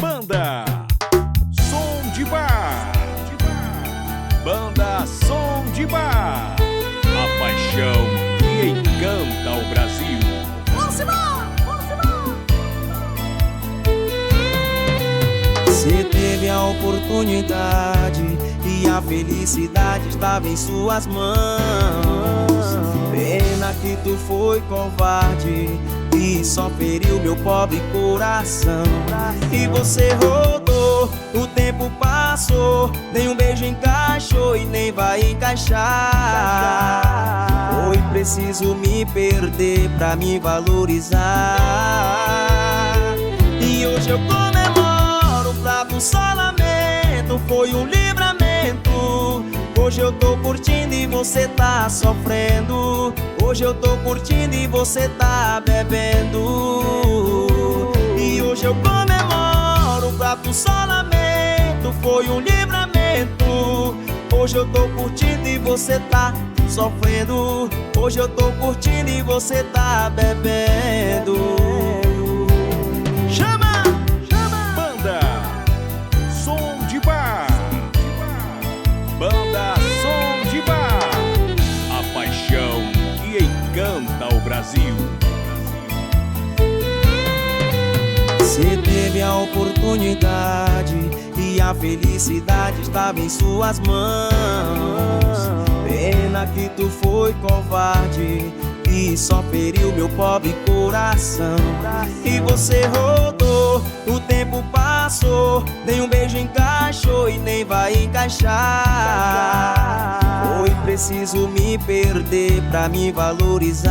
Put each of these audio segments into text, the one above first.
Banda Som de Bar. Banda Som de Bar. A paixão que encanta o Brasil. Você teve a oportunidade e a felicidade estava em suas mãos. Pena que tu foi covarde e só feriu meu pobre coração. E você rodou, o tempo passou, nem um beijo encaixou e nem vai encaixar. Foi preciso me perder pra me valorizar. E hoje eu comemoro, pra tu só lamento, foi um livramento. Hoje eu tô curtindo e você tá sofrendo. Hoje eu tô curtindo e você tá bebendo. E hoje eu comemoro, pra tu só lamento, foi um livramento. Hoje eu tô curtindo e você tá sofrendo. Hoje eu tô curtindo e você tá bebendo. Chama! Banda Som de Bar. Banda Som de Bar. A paixão que encanta o Brasil. Você teve a oportunidade e a felicidade estava em suas mãos. Pena que tu foi covarde e só feriu meu pobre coração. E você rodou, o tempo passou, nem um beijo encaixou e nem vai encaixar. Foi preciso me perder pra me valorizar.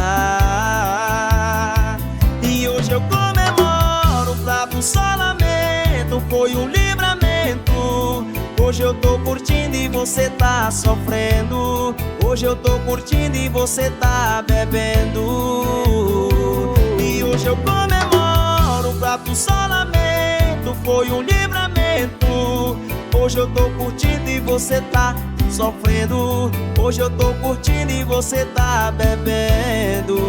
E hoje eu comemoro, pra tu só lamento, foi um livramento. Hoje eu tô curtindo e você tá sofrendo. Hoje eu tô curtindo e você tá bebendo. E hoje eu comemoro, pra tu só lamento, foi um livramento. Hoje eu tô curtindo e você tá sofrendo. Hoje eu tô curtindo e você tá bebendo.